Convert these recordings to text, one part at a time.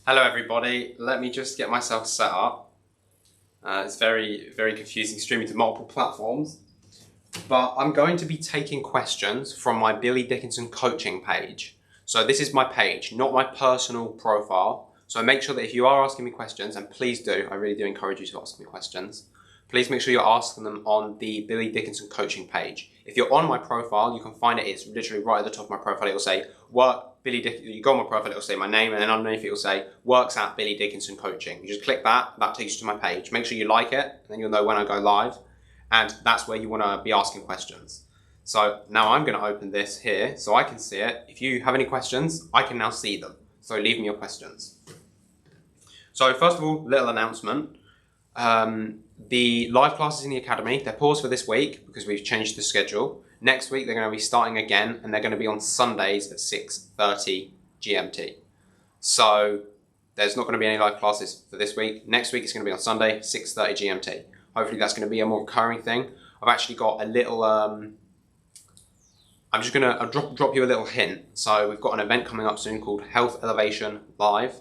Hello everybody, let me just get myself set up. It's very confusing streaming to multiple platforms, but I'm going to be taking questions from my Billy Dickinson coaching page. So this is my page, not my personal profile. So make sure that if you are asking me questions, and please do, I really do encourage you to ask me questions, please make sure you're asking them on the Billy Dickinson coaching page. If you're on my profile, you can find it, it's literally right at the top of my profile. It'll say, Billy Dickinson, you go on my profile, it'll say my name, and then underneath it'll say, works at Billy Dickinson Coaching. You just click that, that takes you to my page. Make sure you like it, and then you'll know when I go live, and that's where you want to be asking questions. So now I'm going to open this here, so I can see it. If you have any questions, I can now see them. So leave me your questions. So first of all, little announcement. The live classes in the academy, they're paused for this week because we've changed the schedule. Next week they're going to be starting again, and they're going to be on Sundays at 6:30 GMT. So there's not going to be any live classes for this week. Next week it's going to be on Sunday, 6:30 GMT. Hopefully that's going to be a more recurring thing. I've actually got a little, I'm just going to drop you a little hint. So we've got an event coming up soon called Health Elevation Live.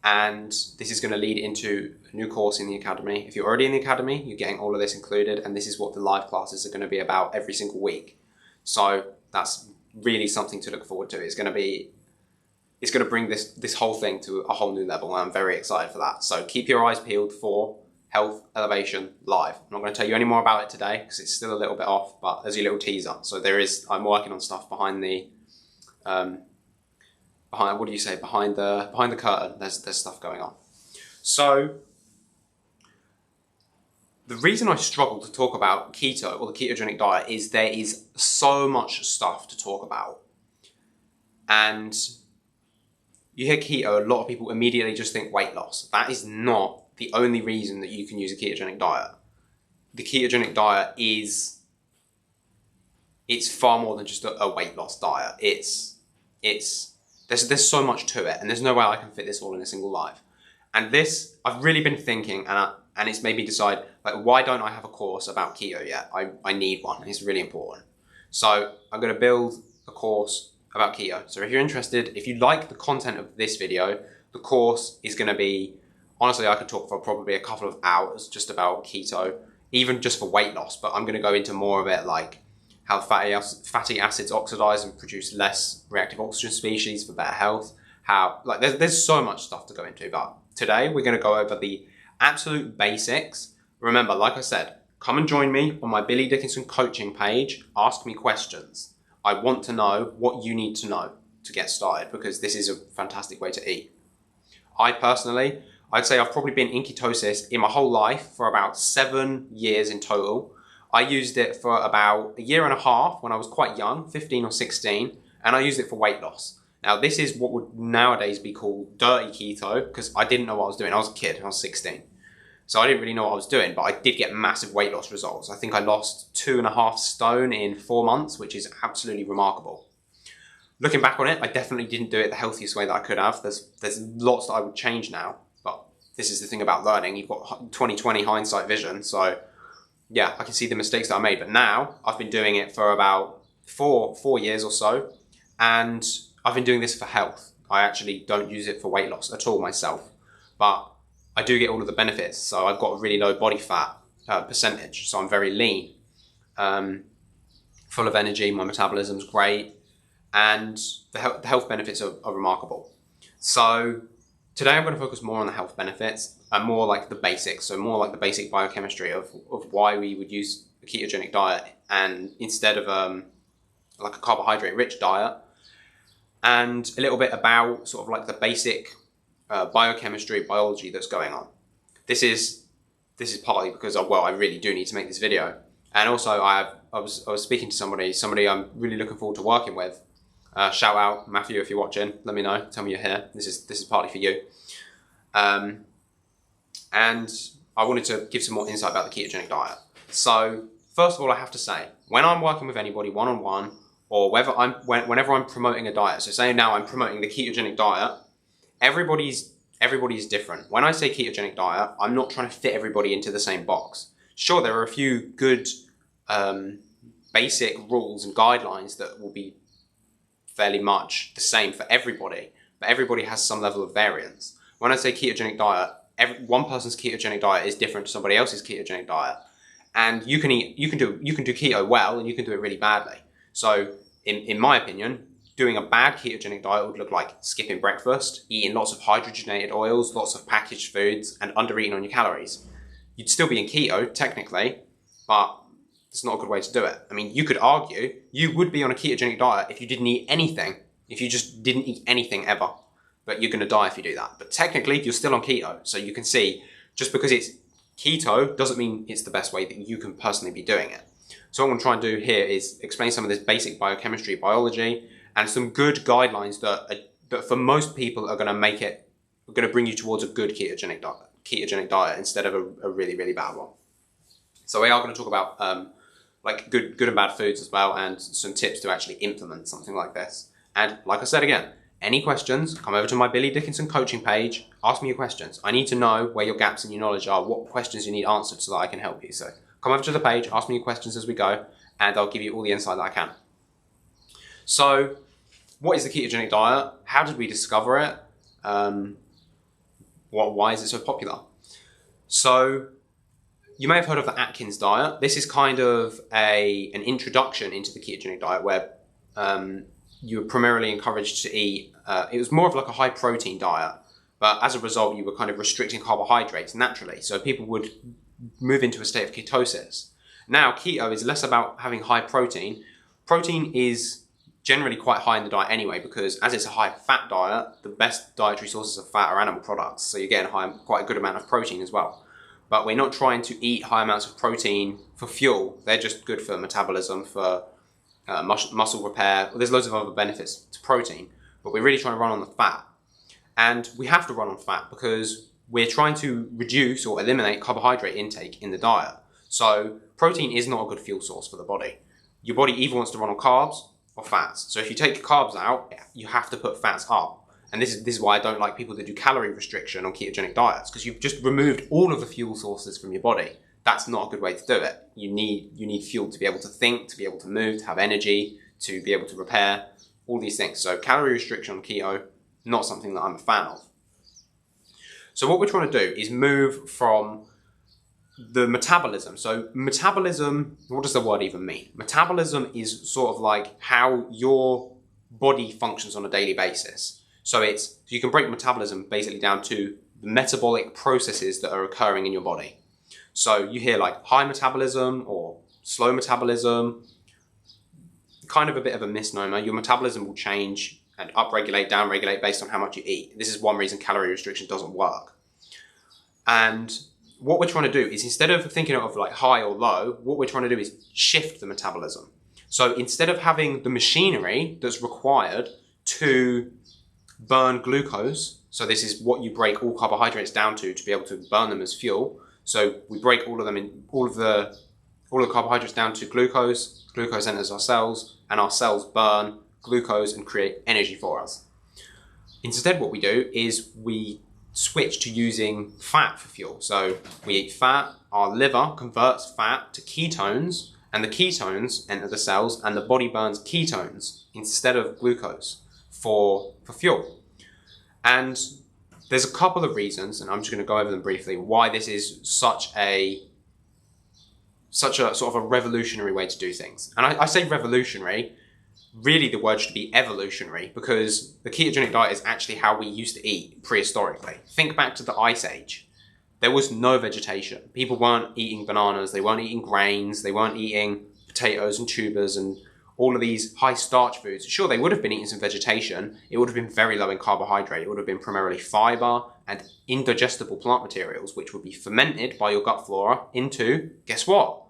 And this is going to lead into a new course in the academy. If you're already in the academy, you're getting all of this included, and this is what the live classes are going to be about every single week. So that's really something to look forward to. It's going to bring this whole thing to a whole new level, and I'm very excited for that. So keep your eyes peeled for Health Elevation Live. I'm not going to tell you any more about it today because it's still a little bit off, but there's a little teaser. So I'm working on stuff behind the behind the curtain. There's stuff going on. So the reason I struggle to talk about keto or the ketogenic diet is there is so much stuff to talk about. And you hear keto, a lot of people immediately just think weight loss. That is not the only reason that you can use a ketogenic diet. The ketogenic diet it's far more than just a weight loss diet. There's so much to it, and there's no way I can fit this all in a single live. And this, I've really been thinking, and it's made me decide, like, why don't I have a course about keto yet? I need one. It's really important. So I'm going to build a course about keto. So if you're interested, if you like the content of this video, the course is going to be, honestly, I could talk for probably a couple of hours just about keto, even just for weight loss, but I'm going to go into more of it, like how fatty acids oxidize and produce less reactive oxygen species for better health. There's so much stuff to go into, but today we're going to go over the absolute basics. Remember, like I said, come and join me on my Billy Dickinson coaching page. Ask me questions. I want to know what you need to know to get started, because this is a fantastic way to eat. I'd say I've probably been in ketosis in my whole life for about 7 years in total. I used it for about a year and a half when I was quite young, 15 or 16, and I used it for weight loss. Now, this is what would nowadays be called dirty keto, because I didn't know what I was doing. I was a kid, I was 16. So I didn't really know what I was doing, but I did get massive weight loss results. I think I lost 2.5 stone in 4 months, which is absolutely remarkable. Looking back on it, I definitely didn't do it the healthiest way that I could have. There's lots that I would change now, but this is the thing about learning. You've got 20/20 hindsight vision, so yeah, I can see the mistakes that I made. But now I've been doing it for about four years or so, and I've been doing this for health. I actually don't use it for weight loss at all myself, but I do get all of the benefits. So I've got a really low body fat percentage, so I'm very lean, full of energy. My metabolism's great, and the health benefits are remarkable. So today I'm going to focus more on the health benefits and more like the basics, so more like the basic biochemistry of why we would use a ketogenic diet and instead of like a carbohydrate-rich diet, and a little bit about sort of like the basic biochemistry, biology that's going on. This is partly because I really do need to make this video, and also I was speaking to somebody I'm really looking forward to working with. Shout out Matthew if you're watching. Let me know. Tell me you're here. This is partly for you. And I wanted to give some more insight about the ketogenic diet. So first of all, I have to say, when I'm working with anybody one-on-one, or whenever I'm promoting a diet, so say now I'm promoting the ketogenic diet, everybody's different. When I say ketogenic diet, I'm not trying to fit everybody into the same box. Sure, there are a few good basic rules and guidelines that will be fairly much the same for everybody, but everybody has some level of variance. When I say ketogenic diet, one person's ketogenic diet is different to somebody else's ketogenic diet. And you can do keto well, and you can do it really badly. So in my opinion, doing a bad ketogenic diet would look like skipping breakfast, eating lots of hydrogenated oils, lots of packaged foods, and under eating on your calories. You'd still be in keto, technically, but it's not a good way to do it. I mean, you could argue you would be on a ketogenic diet if you didn't eat anything, if you just didn't eat anything ever. But you're going to die if you do that. But technically, you're still on keto. So you can see, just because it's keto doesn't mean it's the best way that you can personally be doing it. So what I'm going to try and do here is explain some of this basic biochemistry, biology, and some good guidelines that for most people are going to bring you towards a good ketogenic diet instead of a really, really bad one. So we are going to talk about like good and bad foods as well, and some tips to actually implement something like this. And like I said again, any questions, come over to my Billy Dickinson coaching page, ask me your questions. I need to know where your gaps in your knowledge are, what questions you need answered so that I can help you. So come over to the page, ask me your questions as we go, and I'll give you all the insight that I can. So what is the ketogenic diet? How did we discover it? Why is it so popular? So you may have heard of the Atkins diet. This is kind of an introduction into the ketogenic diet where you were primarily encouraged to eat, it was more of like a high protein diet, but as a result you were kind of restricting carbohydrates naturally, so people would move into a state of ketosis. Now keto is less about having high protein. Protein is generally quite high in the diet anyway, because as it's a high fat diet, the best dietary sources of fat are animal products, so you're getting quite a good amount of protein as well. But we're not trying to eat high amounts of protein for fuel. They're just good for metabolism, for muscle repair. There's loads of other benefits to protein, but we're really trying to run on the fat. And we have to run on fat because we're trying to reduce or eliminate carbohydrate intake in the diet. So protein is not a good fuel source for the body. Your body either wants to run on carbs or fats. So if you take carbs out, you have to put fats up. And this is why I don't like people that do calorie restriction on ketogenic diets, because you've just removed all of the fuel sources from your body. That's not a good way to do it. You need fuel to be able to think, to be able to move, to have energy, to be able to repair, all these things. So calorie restriction on keto, not something that I'm a fan of. So what we're trying to do is move from the metabolism. So metabolism, what does the word even mean? Metabolism is sort of like how your body functions on a daily basis. So you can break metabolism basically down to the metabolic processes that are occurring in your body. So you hear like high metabolism or slow metabolism, kind of a bit of a misnomer. Your metabolism will change and upregulate, downregulate based on how much you eat. This is one reason calorie restriction doesn't work. And what we're trying to do is, instead of thinking of like high or low, what we're trying to do is shift the metabolism. So instead of having the machinery that's required to burn glucose, so this is what you break all carbohydrates down to be able to burn them as fuel. So we break all of the carbohydrates down to glucose. Glucose enters our cells, and our cells burn glucose and create energy for us. Instead, what we do is we switch to using fat for fuel. So we eat fat, our liver converts fat to ketones, and the ketones enter the cells, and the body burns ketones instead of glucose for fuel. And there's a couple of reasons, and I'm just going to go over them briefly, why this is such a sort of a revolutionary way to do things. And I say revolutionary, really the word should be evolutionary, because the ketogenic diet is actually how we used to eat prehistorically. Think back to the Ice Age. There was no vegetation. People weren't eating bananas, they weren't eating grains, they weren't eating potatoes and tubers and all of these high starch foods. Sure, they would have been eating some vegetation. It would have been very low in carbohydrate. It would have been primarily fiber and indigestible plant materials, which would be fermented by your gut flora into, guess what?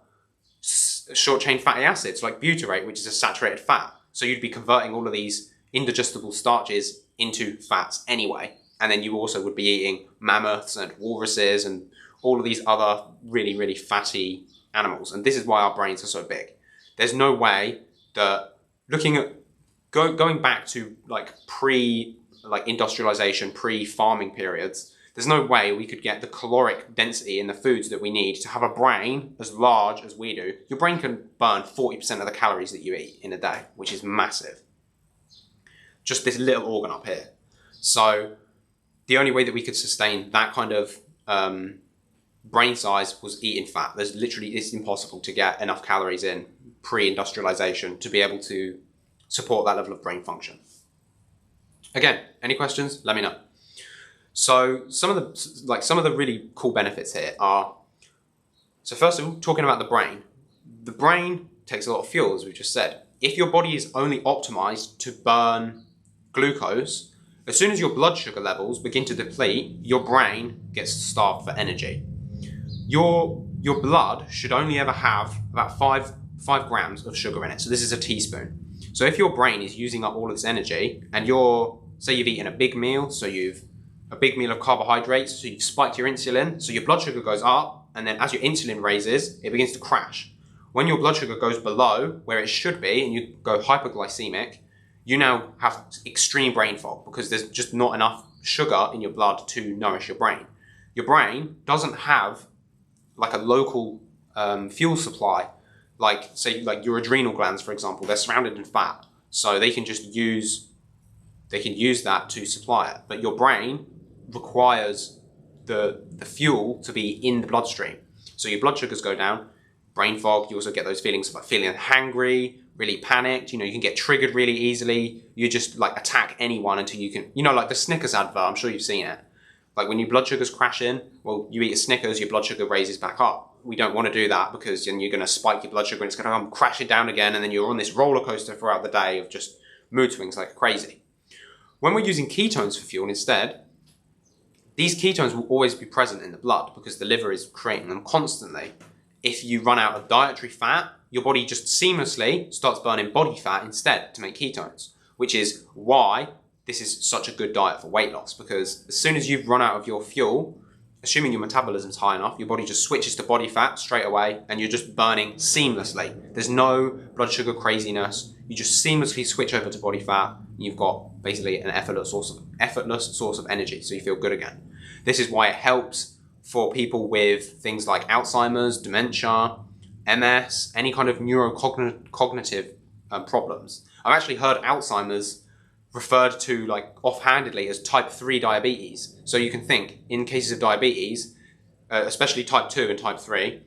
Short chain fatty acids like butyrate, which is a saturated fat. So you'd be converting all of these indigestible starches into fats anyway. And then you also would be eating mammoths and walruses and all of these other really, really fatty animals. And this is why our brains are so big. There's no way that going back to industrialization, pre-farming periods, there's no way we could get the caloric density in the foods that we need to have a brain as large as we do. Your brain can burn 40% of the calories that you eat in a day, which is massive. Just this little organ up here. So the only way that we could sustain that kind of brain size was eating fat. It's impossible to get enough calories in pre-industrialization to be able to support that level of brain function. Again, any questions? Let me know. So some of the really cool benefits here are, so first of all, talking about the brain takes a lot of fuel, as we just said. If your body is only optimized to burn glucose, as soon as your blood sugar levels begin to deplete, your brain gets starved for energy. Your blood should only ever have about 5 grams of sugar in it. So this is a teaspoon. So if your brain is using up all of this energy, and say you've eaten a big meal, so a big meal of carbohydrates, so you've spiked your insulin, so your blood sugar goes up, and then as your insulin raises, it begins to crash. When your blood sugar goes below where it should be, and you go hypoglycemic, you now have extreme brain fog because there's just not enough sugar in your blood to nourish your brain. Your brain doesn't have like a local fuel supply, like your adrenal glands, for example. They're surrounded in fat, so they can use that to supply it. But your brain requires the fuel to be in the bloodstream. So your blood sugars go down, brain fog. You also get those feelings of like feeling hangry, really panicked. You can get triggered really easily. You just like attack anyone until you can, like the Snickers advert. I'm sure you've seen it. Like when your blood sugars crash in, well, you eat a Snickers, your blood sugar raises back up. We don't want to do that because then you're going to spike your blood sugar and it's going to come crashing down again. And then you're on this roller coaster throughout the day of just mood swings like crazy. When we're using ketones for fuel instead, these ketones will always be present in the blood because the liver is creating them constantly. If you run out of dietary fat, your body just seamlessly starts burning body fat instead to make ketones, which is why this is such a good diet for weight loss, because as soon as you've run out of your fuel, assuming your metabolism's high enough, your body just switches to body fat straight away and you're just burning seamlessly. There's no blood sugar craziness. You just seamlessly switch over to body fat. You've got basically an effortless source of energy, so you feel good again. This is why it helps for people with things like Alzheimer's, dementia, MS, any kind of neurocognitive problems. I've actually heard Alzheimer's referred to like offhandedly as type 3 diabetes. So you can think in cases of diabetes, especially type 2 and type 3,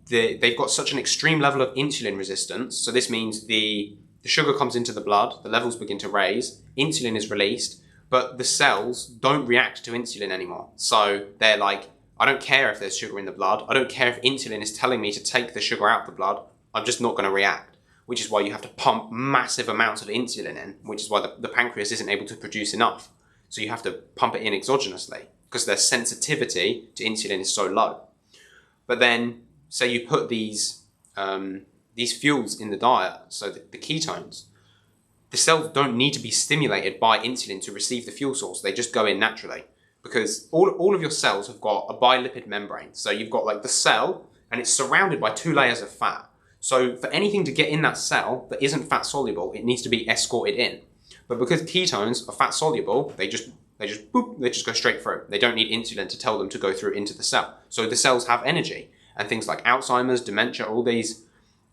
they've got such an extreme level of insulin resistance. So this means the sugar comes into the blood, the levels begin to raise, insulin is released, but the cells don't react to insulin anymore. So they're like, I don't care if there's sugar in the blood. I don't care if insulin is telling me to take the sugar out of the blood. I'm just not going to react, which is why you have to pump massive amounts of insulin in, which is why the pancreas isn't able to produce enough. So you have to pump it in exogenously because their sensitivity to insulin is so low. But then, say you put these fuels in the diet, so the ketones, the cells don't need to be stimulated by insulin to receive the fuel source. They just go in naturally because all of your cells have got a bilipid membrane. So you've got like the cell and it's surrounded by 2 layers of fat. So for anything to get in that cell that isn't fat soluble, it needs to be escorted in. But because ketones are fat soluble, they just go straight through. They don't need insulin to tell them to go through into the cell. So the cells have energy, and things like Alzheimer's, dementia, all these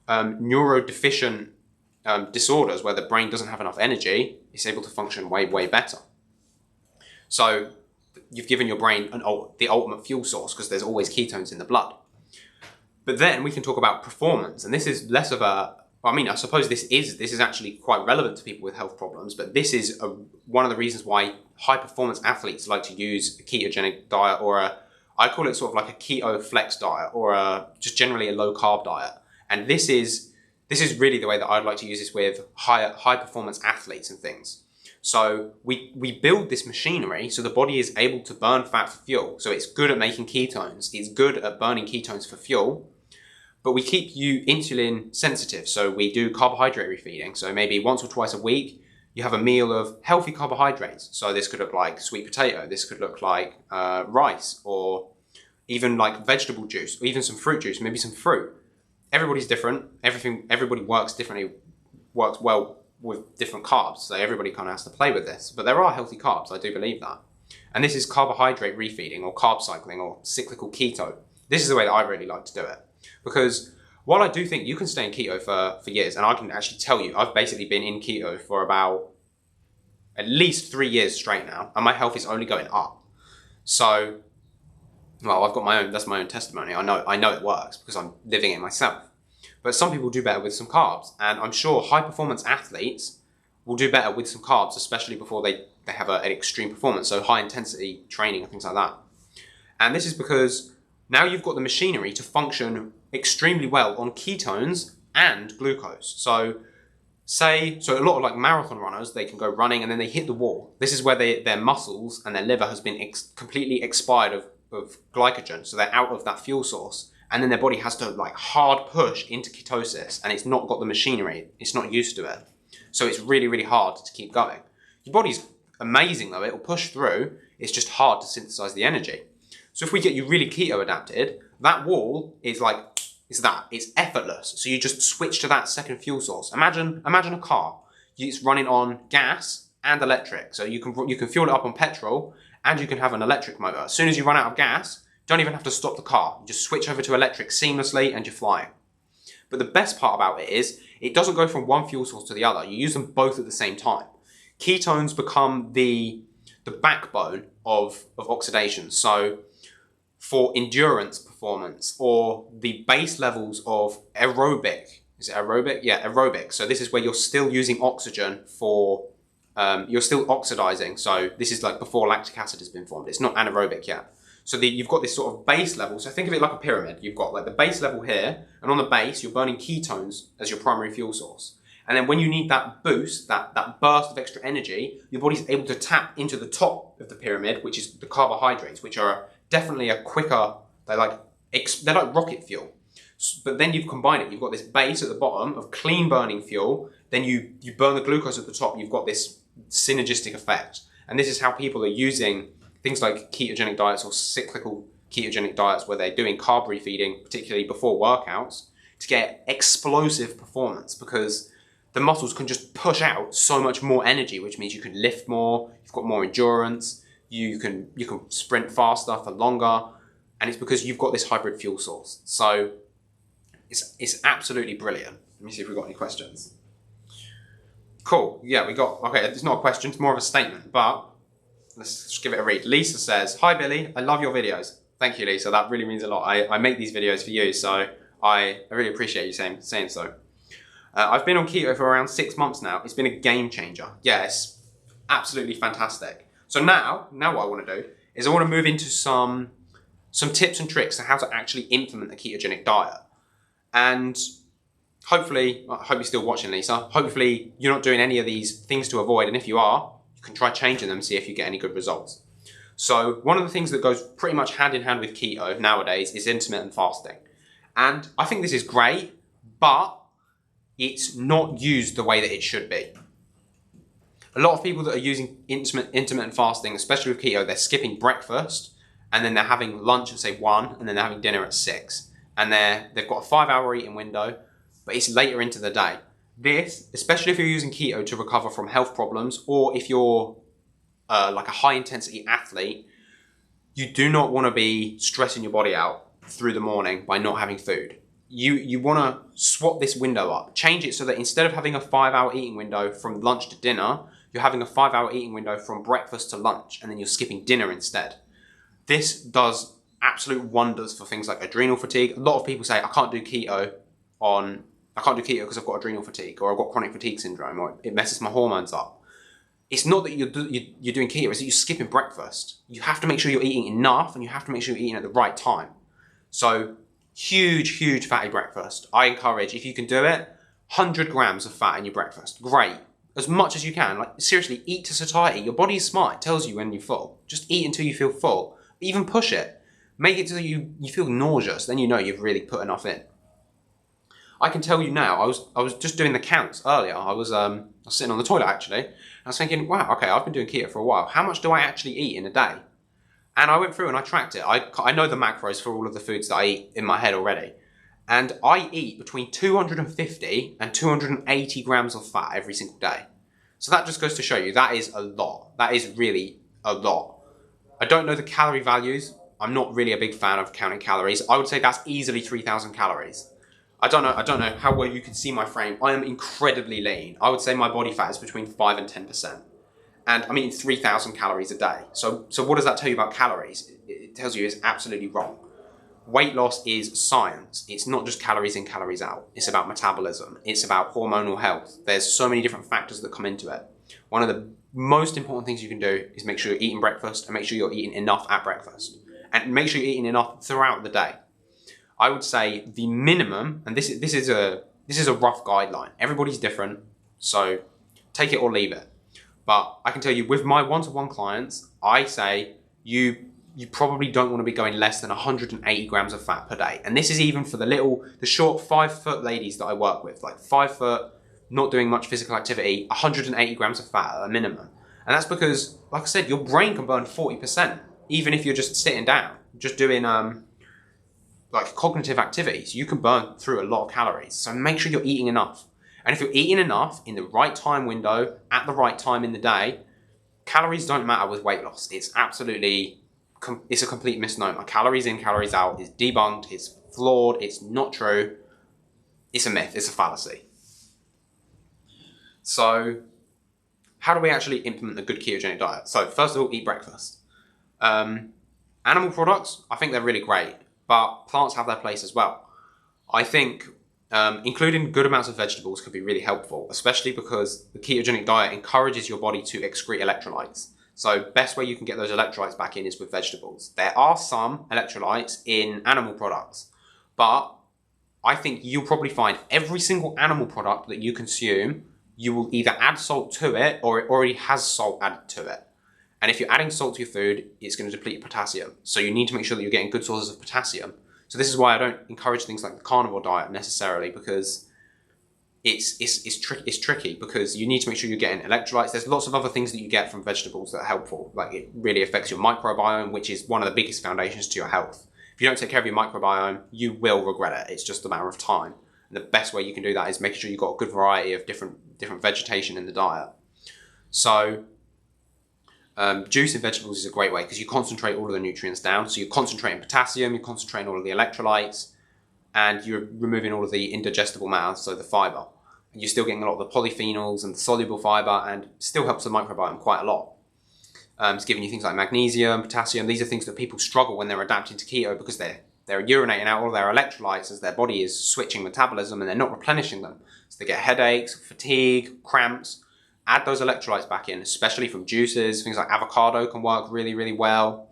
neurodeficient disorders where the brain doesn't have enough energy, it's able to function way, way better. So you've given your brain the ultimate fuel source because there's always ketones in the blood. But then we can talk about performance, and this is less of I suppose this is actually quite relevant to people with health problems, but this is one of the reasons why high performance athletes like to use a ketogenic diet I call it sort of like a keto flex diet or just generally a low carb diet. And this is really the way that I'd like to use this with high performance athletes and things. So we build this machinery so the body is able to burn fat for fuel. So it's good at making ketones. It's good at burning ketones for fuel. But we keep you insulin sensitive. So we do carbohydrate refeeding. So maybe once or twice a week, you have a meal of healthy carbohydrates. So this could look like sweet potato. This could look like rice, or even like vegetable juice, or even some fruit juice, maybe some fruit. Everybody's different. Everybody works differently, works well with different carbs. So everybody kind of has to play with this. But there are healthy carbs, I do believe that. And this is carbohydrate refeeding or carb cycling or cyclical keto. This is the way that I really like to do it. Because while I do think you can stay in keto for years, and I can actually tell you, I've basically been in keto for about at least 3 years straight now, and my health is only going up. So, well, I've got my own, that's my own testimony. I know it works because I'm living it myself. But some people do better with some carbs. And I'm sure high performance athletes will do better with some carbs, especially before they have an extreme performance. So high intensity training and things like that. And this is because now you've got the machinery to function extremely well on ketones and glucose. So a lot of like marathon runners, they can go running and then they hit the wall. This is where their muscles and their liver has been completely expired of glycogen. So they're out of that fuel source. And then their body has to like hard push into ketosis, and it's not got the machinery. It's not used to it. So it's really, really hard to keep going. Your body's amazing though. It'll push through. It's just hard to synthesize the energy. So if we get you really keto adapted, that wall is it's effortless. So you just switch to that second fuel source. Imagine a car. It's running on gas and electric. So you can fuel it up on petrol and you can have an electric motor. As soon as you run out of gas, don't even have to stop the car. You just switch over to electric seamlessly and you're flying. But the best part about it is it doesn't go from one fuel source to the other. You use them both at the same time. Ketones become the backbone of oxidation. So for endurance performance or the base levels of aerobic, is it aerobic? Yeah, aerobic. So this is where you're still using oxygen for, you're still oxidizing. So this is like before lactic acid has been formed. It's not anaerobic yet. So you've got this sort of base level. So think of it like a pyramid. You've got like the base level here, and on the base, you're burning ketones as your primary fuel source. And then when you need that boost, that burst of extra energy, your body's able to tap into the top of the pyramid, which is the carbohydrates, which are definitely a quicker, they're like rocket fuel. But then you've combined it. You've got this base at the bottom of clean burning fuel. Then you burn the glucose at the top. You've got this synergistic effect. And this is how people are using things like ketogenic diets or cyclical ketogenic diets where they're doing carb refeeding, particularly before workouts, to get explosive performance because the muscles can just push out so much more energy, which means you can lift more, you've got more endurance, you can sprint faster for longer, and it's because you've got this hybrid fuel source. So it's absolutely brilliant. Let me see if we've got any questions. Cool, yeah, okay, it's not a question, it's more of a statement, but let's just give it a read. Lisa says, "Hi Billy, I love your videos." Thank you, Lisa. That really means a lot. I make these videos for you, so I really appreciate you saying so. I've been on keto for around 6 months now. It's been a game changer. Yeah, it's absolutely fantastic. So now what I want to do is I want to move into some tips and tricks on how to actually implement a ketogenic diet. And hopefully, I hope you're still watching, Lisa. Hopefully you're not doing any of these things to avoid, and if you are, can try changing them, see if you get any good results. So one of the things that goes pretty much hand in hand with keto nowadays is intermittent fasting. And I think this is great, but it's not used the way that it should be. A lot of people that are using intermittent fasting, especially with keto, they're skipping breakfast and then they're having lunch at say 1 and then they're having dinner at 6. And they've got a 5-hour eating window, but it's later into the day. This, especially if you're using keto to recover from health problems, or if you're like a high intensity athlete, you do not want to be stressing your body out through the morning by not having food. You want to swap this window up, change it so that instead of having a 5-hour eating window from lunch to dinner, you're having a 5-hour eating window from breakfast to lunch, and then you're skipping dinner instead. This does absolute wonders for things like adrenal fatigue. A lot of people say, I can't do keto because I've got adrenal fatigue, or I've got chronic fatigue syndrome, or it messes my hormones up. It's not that you're doing keto, it's that you're skipping breakfast. You have to make sure you're eating enough, and you have to make sure you're eating at the right time. So huge fatty breakfast. I encourage, if you can do it, 100 grams of fat in your breakfast. Great. As much as you can. Like, seriously, eat to satiety. Your body is smart. It tells you when you're full. Just eat until you feel full. Even push it. Make it so you feel nauseous. Then you know you've really put enough in. I can tell you now, I was just doing the counts earlier. I was sitting on the toilet actually. And I was thinking, wow, okay, I've been doing keto for a while. How much do I actually eat in a day? And I went through and I tracked it. I know the macros for all of the foods that I eat in my head already. And I eat between 250 and 280 grams of fat every single day. So that just goes to show you, that is a lot. That is really a lot. I don't know the calorie values. I'm not really a big fan of counting calories. I would say that's easily 3,000 calories. I don't know how well you can see my frame. I am incredibly lean. I would say my body fat is between 5 and 10%. and I'm eating 3,000 calories a day. So what does that tell you about calories? It tells you it's absolutely wrong. Weight loss is science. It's not just calories in, calories out. It's about metabolism. It's about hormonal health. There's so many different factors that come into it. One of the most important things you can do is make sure you're eating breakfast and make sure you're eating enough at breakfast. And make sure you're eating enough throughout the day. I would say the minimum, and this is a rough guideline. Everybody's different, so take it or leave it. But I can tell you, with my one-to-one clients, I say you probably don't want to be going less than 180 grams of fat per day. And this is even for the short 5-foot ladies that I work with, like 5 foot, not doing much physical activity, 180 grams of fat at a minimum. And that's because, like I said, your brain can burn 40%, even if you're just sitting down, just doing like cognitive activities. You can burn through a lot of calories. So make sure you're eating enough. And if you're eating enough in the right time window, at the right time in the day, calories don't matter with weight loss. It's a complete misnomer. Calories in, calories out is debunked, it's flawed, it's not true. It's a myth, it's a fallacy. So how do we actually implement a good ketogenic diet? So first of all, eat breakfast. Animal products, I think they're really great, but plants have their place as well. I think including good amounts of vegetables could be really helpful, especially because the ketogenic diet encourages your body to excrete electrolytes. So best way you can get those electrolytes back in is with vegetables. There are some electrolytes in animal products, but I think you'll probably find every single animal product that you consume, you will either add salt to it or it already has salt added to it. And if you're adding salt to your food, it's going to deplete your potassium. So you need to make sure that you're getting good sources of potassium. So this is why I don't encourage things like the carnivore diet necessarily, because it's tricky because you need to make sure you're getting electrolytes. There's lots of other things that you get from vegetables that are helpful. Like it really affects your microbiome, which is one of the biggest foundations to your health. If you don't take care of your microbiome, you will regret it. It's just a matter of time. And the best way you can do that is making sure you've got a good variety of different vegetation in the diet. So juice in vegetables is a great way because you concentrate all of the nutrients down. So you're concentrating potassium, you're concentrating all of the electrolytes, and you're removing all of the indigestible matter, so the fiber. And you're still getting a lot of the polyphenols and the soluble fiber, and still helps the microbiome quite a lot. It's giving you things like magnesium, potassium. These are things that people struggle when they're adapting to keto because they're urinating out all their electrolytes as their body is switching metabolism and they're not replenishing them. So they get headaches, fatigue, cramps. Add those electrolytes back in, especially from juices. Things like avocado can work really, really well.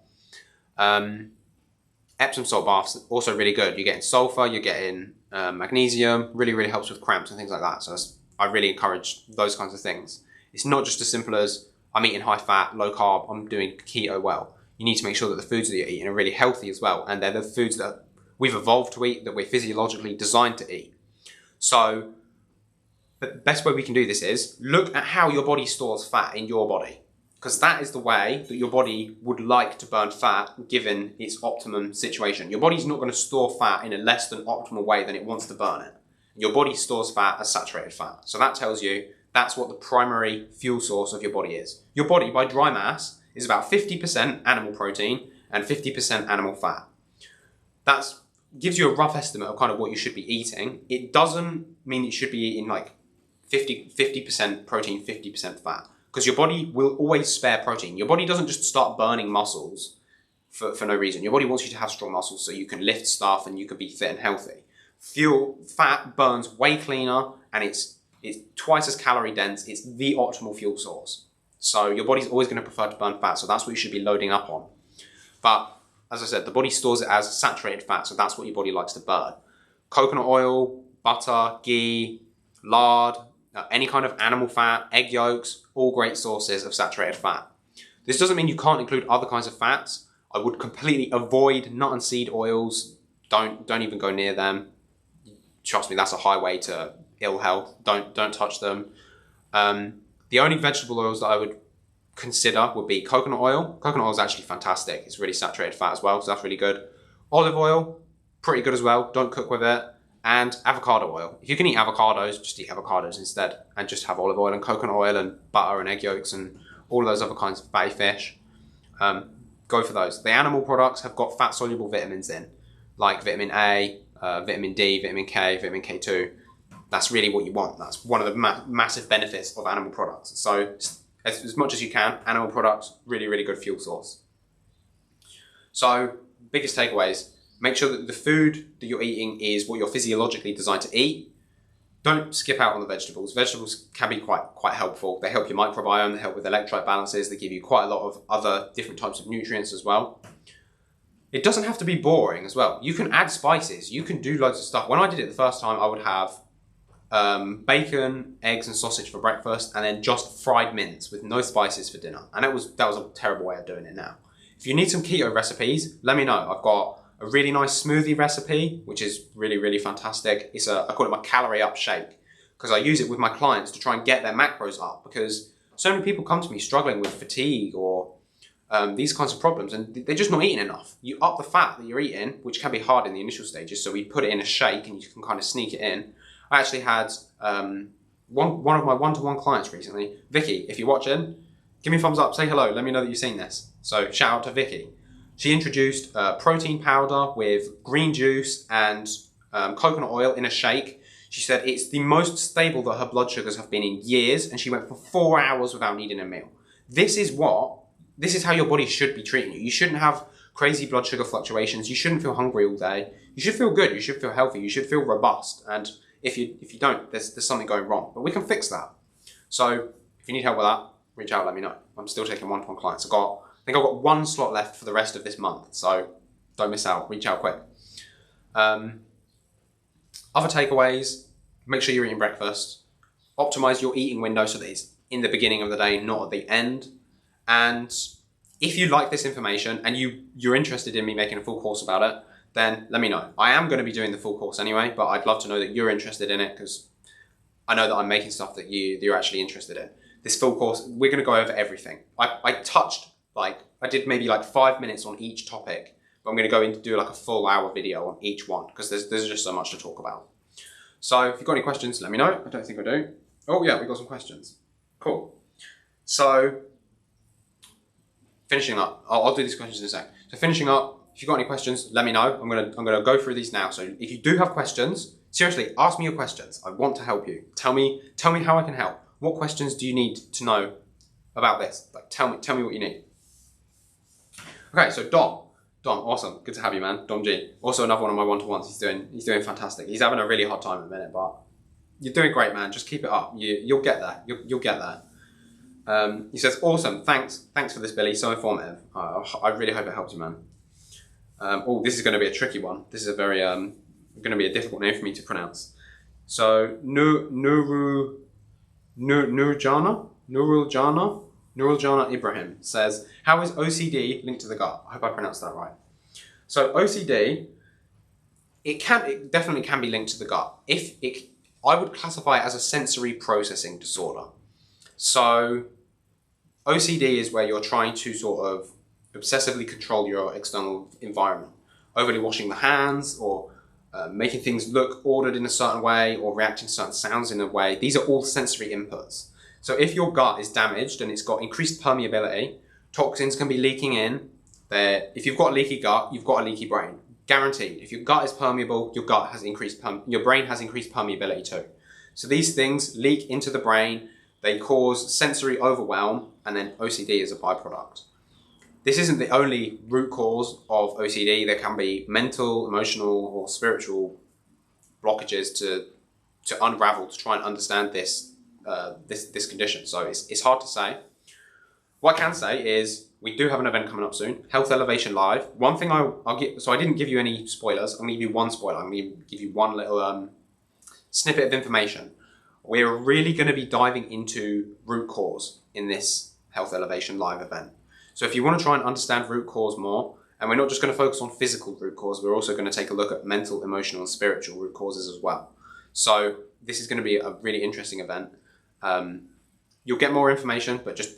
Epsom salt baths, also really good. You're getting sulfur, you're getting magnesium, really, really helps with cramps and things like that. So I really encourage those kinds of things. It's not just as simple as I'm eating high fat, low carb, I'm doing keto well. You need to make sure that the foods that you're eating are really healthy as well. And they're the foods that we've evolved to eat, that we're physiologically designed to eat. So the best way we can do this is look at how your body stores fat in your body, because that is the way that your body would like to burn fat given its optimum situation. Your body's not going to store fat in a less than optimal way than it wants to burn it. Your body stores fat as saturated fat. So that tells you that's what the primary fuel source of your body is. Your body, by dry mass, is about 50% animal protein and 50% animal fat. That gives you a rough estimate of kind of what you should be eating. It doesn't mean you should be eating like 50% protein, 50% fat, because your body will always spare protein. Your body doesn't just start burning muscles for no reason. Your body wants you to have strong muscles so you can lift stuff and you can be fit and healthy. Fat burns way cleaner and it's twice as calorie dense. It's the optimal fuel source. So your body's always going to prefer to burn fat, so that's what you should be loading up on. But as I said, the body stores it as saturated fat, so that's what your body likes to burn. Coconut oil, butter, ghee, lard, any kind of animal fat, egg yolks, all great sources of saturated fat. This doesn't mean you can't include other kinds of fats. I would completely avoid nut and seed oils. Don't even go near them. Trust me, that's a highway to ill health. Don't touch them. The only vegetable oils that I would consider would be coconut oil. Coconut oil is actually fantastic. It's really saturated fat as well, so that's really good. Olive oil, pretty good as well. Don't cook with it. And avocado oil. If you can eat avocados, just eat avocados instead, and just have olive oil and coconut oil and butter and egg yolks and all of those other kinds of fatty fish. Go for those. The animal products have got fat-soluble vitamins in, like vitamin A, vitamin D, vitamin K, vitamin K2. That's really what you want. That's one of the massive benefits of animal products. So as much as you can. Animal products, really, really good fuel source. So, biggest takeaways, make sure that the food that you're eating is what you're physiologically designed to eat. Don't skip out on the vegetables. Vegetables can be quite helpful. They help your microbiome, they help with electrolyte balances, they give you quite a lot of other different types of nutrients as well. It doesn't have to be boring as well. You can add spices, you can do loads of stuff. When I did it the first time, I would have bacon, eggs and sausage for breakfast, and then just fried mince with no spices for dinner. And that was a terrible way of doing it now. If you need some keto recipes, let me know. I've got a really nice smoothie recipe, which is really, really fantastic. I call it my calorie up shake, because I use it with my clients to try and get their macros up, because so many people come to me struggling with fatigue or these kinds of problems, and they're just not eating enough. You up the fat that you're eating, which can be hard in the initial stages, so we put it in a shake and you can kind of sneak it in. I actually had one of my one-to-one clients recently, Vicky, if you're watching, give me a thumbs up, say hello, let me know that you've seen this. So shout out to Vicky. She introduced protein powder with green juice and coconut oil in a shake. She said it's the most stable that her blood sugars have been in years, and she went for 4 hours without needing a meal. This is how your body should be treating you. You shouldn't have crazy blood sugar fluctuations. You shouldn't feel hungry all day. You should feel good. You should feel healthy. You should feel robust. And if you don't, there's something going wrong. But we can fix that. So if you need help with that, reach out, let me know. I'm still taking one-to-one clients. I think I've got 1 slot left for the rest of this month. So don't miss out. Reach out quick. Other takeaways, make sure you're eating breakfast. Optimize your eating window so that it's in the beginning of the day, not at the end. And if you like this information and you're interested in me making a full course about it, then let me know. I am going to be doing the full course anyway, but I'd love to know that you're interested in it, because I know that I'm making stuff that you're actually interested in. This full course, we're going to go over everything. I did maybe 5 minutes on each topic, but I'm going to go in to do a full hour video on each one, because there's just so much to talk about. So if you've got any questions, let me know. I don't think I do. Oh yeah, we got some questions. Cool. So finishing up, I'll do these questions in a sec. So finishing up, if you've got any questions, let me know. I'm gonna go through these now. So if you do have questions, seriously, ask me your questions. I want to help you. Tell me how I can help. What questions do you need to know about this? Tell me what you need. Okay, so Dom, awesome, good to have you, man. Dom G, also another one of my one-to-ones. He's doing fantastic. He's having a really hard time at the minute, but you're doing great, man. Just keep it up. You'll get there. You'll get there. He says, awesome, thanks for this, Billy, so informative. I really hope it helps you, man. This is going to be a tricky one. This is a very, going to be a difficult name for me to pronounce. So, Nuruljana Ibrahim says, how is OCD linked to the gut? I hope I pronounced that right. So OCD, it definitely can be linked to the gut. I would classify it as a sensory processing disorder. So OCD is where you're trying to sort of obsessively control your external environment, overly washing the hands, or making things look ordered in a certain way, or reacting to certain sounds in a way. These are all sensory inputs. So if your gut is damaged and it's got increased permeability, toxins can be leaking in. If you've got a leaky gut, you've got a leaky brain. Guaranteed. If your gut is permeable, your brain has increased permeability too. So these things leak into the brain, they cause sensory overwhelm, and then OCD is a byproduct. This isn't the only root cause of OCD. There can be mental, emotional, or spiritual blockages to unravel, to try and understand this condition. So it's hard to say. What I can say is we do have an event coming up soon, Health Elevation Live. One thing I'll give, so I didn't give you any spoilers. I'm going to give you one spoiler. I'm going to give you one little snippet of information. We're really going to be diving into root cause in this Health Elevation Live event. So if you want to try and understand root cause more, and we're not just going to focus on physical root cause, we're also going to take a look at mental, emotional, and spiritual root causes as well. So this is going to be a really interesting event. You'll get more information, but just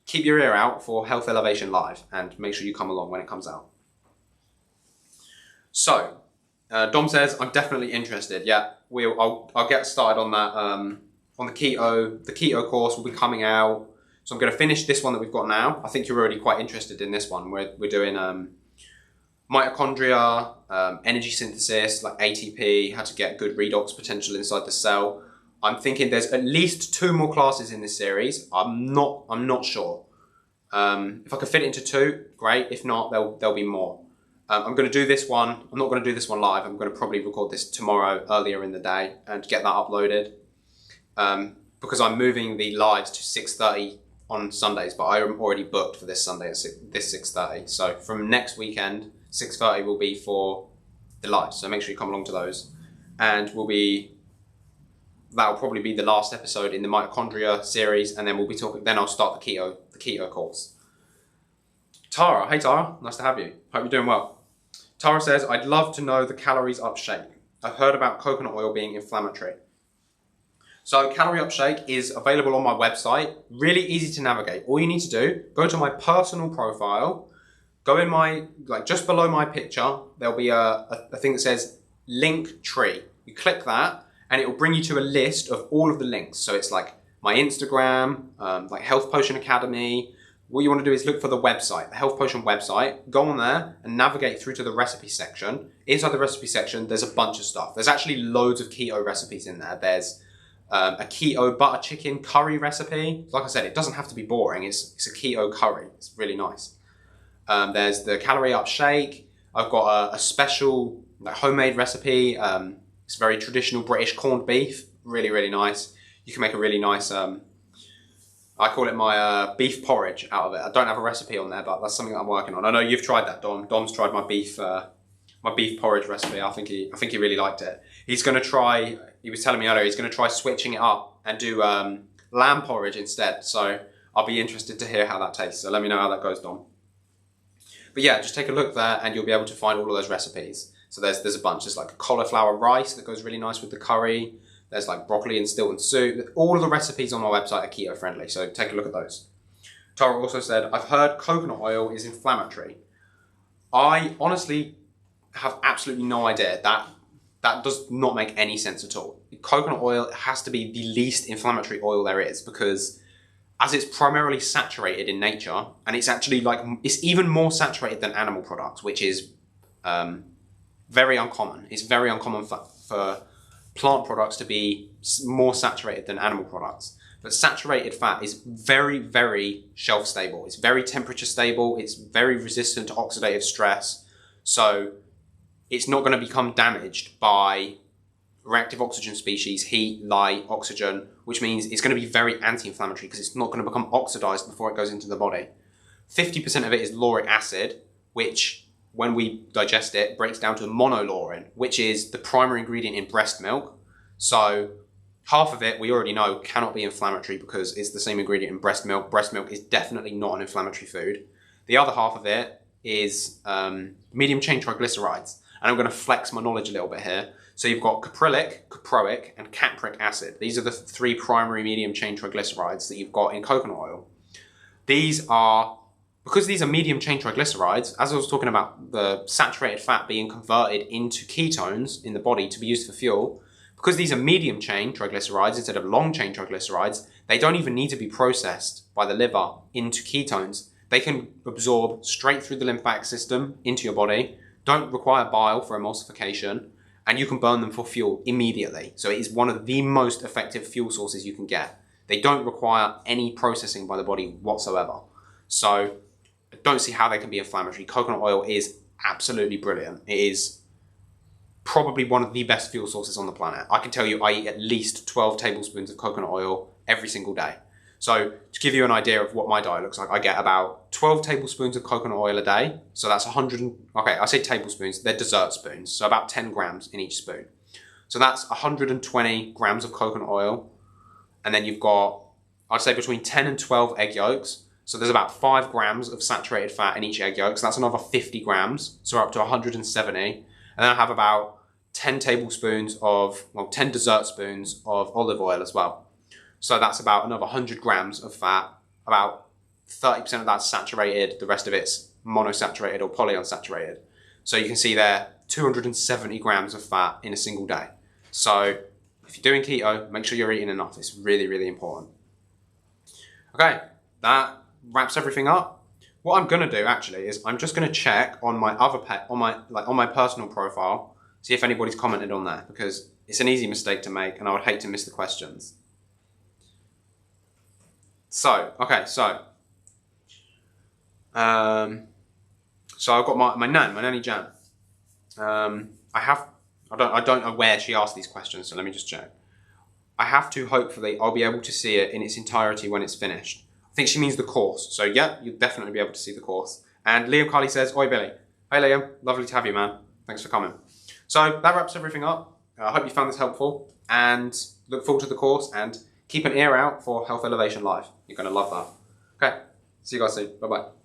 keep your ear out for Health Elevation Live and make sure you come along when it comes out. So, Dom says, I'm definitely interested. Yeah, I'll get started on that, on the keto. The keto course will be coming out. So I'm going to finish this one that we've got now. I think you're already quite interested in this one. We're doing mitochondria, energy synthesis, like ATP, how to get good redox potential inside the cell. I'm thinking there's at least 2 more classes in this series. I'm not sure. If I can fit it into 2, great. If not, there'll be more. I'm going to do this one. I'm not going to do this one live. I'm going to probably record this tomorrow earlier in the day and get that uploaded. Because I'm moving the lives to 6:30 on Sundays, but I'm already booked for this Sunday at this 6:30. So from next weekend, 6:30 will be for the lives. So make sure you come along to those, and that'll probably be the last episode in the mitochondria series, and then we'll be talking. Then I'll start the keto course. Tara, hey Tara, nice to have you. Hope you're doing well. Tara says, I'd love to know the calories up shake. I've heard about coconut oil being inflammatory. So Calorie Up Shake is available on my website. Really easy to navigate. All you need to do, go to my personal profile, go in just below my picture, there'll be a thing that says link tree. You click that and it will bring you to a list of all of the links. So it's like my Instagram, like Health Potion Academy. What you want to do is look for the website, the Health Potion website, go on there and navigate through to the recipe section. Inside the recipe section, there's a bunch of stuff. There's actually loads of keto recipes in there. There's a keto butter chicken curry recipe. Like I said, it doesn't have to be boring. It's a keto curry. It's really nice. There's the Calorie Up Shake. I've got a special homemade recipe. It's very traditional British corned beef. Really, really nice. You can make a really nice, I call it my beef porridge out of it. I don't have a recipe on there, but that's something that I'm working on. I know you've tried that, Dom. Dom's tried my beef porridge recipe. I think he really liked it. He's going to try, he was telling me earlier, he's going to try switching it up and do lamb porridge instead. So I'll be interested to hear how that tastes. So let me know how that goes, Dom. But yeah, just take a look there and you'll be able to find all of those recipes. So there's a bunch. There's like a cauliflower rice that goes really nice with the curry. There's like broccoli and Stilton soup. All of the recipes on my website are keto friendly. So take a look at those. Tara also said, I've heard coconut oil is inflammatory. I honestly have absolutely no idea. That does not make any sense at all. Coconut oil has to be the least inflammatory oil there is because as it's primarily saturated in nature, and it's actually it's even more saturated than animal products, which is very uncommon. It's very uncommon for plant products to be more saturated than animal products. But saturated fat is very, very shelf stable. It's very temperature stable. It's very resistant to oxidative stress. So it's not going to become damaged by reactive oxygen species, heat, light, oxygen, which means it's going to be very anti-inflammatory because it's not going to become oxidized before it goes into the body. 50% of it is lauric acid, which when we digest it breaks down to monolaurin, which is the primary ingredient in breast milk. So half of it we already know cannot be inflammatory because it's the same ingredient in breast milk. Breast milk is definitely not an inflammatory food. The other half of it is medium chain triglycerides. And I'm going to flex my knowledge a little bit here. So you've got caprylic, caproic, and capric acid. These are the 3 primary medium chain triglycerides that you've got in coconut oil. Because these are medium chain triglycerides, as I was talking about the saturated fat being converted into ketones in the body to be used for fuel, because these are medium chain triglycerides instead of long chain triglycerides, they don't even need to be processed by the liver into ketones. They can absorb straight through the lymphatic system into your body, don't require bile for emulsification, and you can burn them for fuel immediately. So it is one of the most effective fuel sources you can get. They don't require any processing by the body whatsoever. So I don't see how they can be inflammatory. Coconut oil is absolutely brilliant. It is probably one of the best fuel sources on the planet. I can tell you I eat at least 12 tablespoons of coconut oil every single day. So to give you an idea of what my diet looks like, I get about 12 tablespoons of coconut oil a day. So that's I say tablespoons, they're dessert spoons. So about 10 grams in each spoon. So that's 120 grams of coconut oil. And then you've got, I'd say between 10 and 12 egg yolks. So there's about 5 grams of saturated fat in each egg yolk. So that's another 50 grams. So we're up to 170. And then I have about 10 tablespoons of, 10 dessert spoons of olive oil as well. So that's about another 100 grams of fat. About 30% of that's saturated. The rest of it's monosaturated or polyunsaturated. So you can see there, 270 grams of fat in a single day. So if you're doing keto, make sure you're eating enough. It's really, really important. Okay, that wraps everything up. What I'm gonna do actually is I'm just gonna check on my on my personal profile, see if anybody's commented on there, because It's an easy mistake to make, and I would hate to miss the questions. So, okay, so I've got my nanny Jan. I don't know where she asked these questions, so let me just check. I have to, hopefully, I'll be able to see it in its entirety when it's finished. I think she means the course. So yeah, you'll definitely be able to see the course. And Liam Carley says, "Oi Billy." Hey Liam, lovely to have you, man. Thanks for coming. So that wraps everything up. I hope you found this helpful and look forward to the course and keep an ear out for Health Elevation Live. You're going to love that. Okay, see you guys soon. Bye-bye.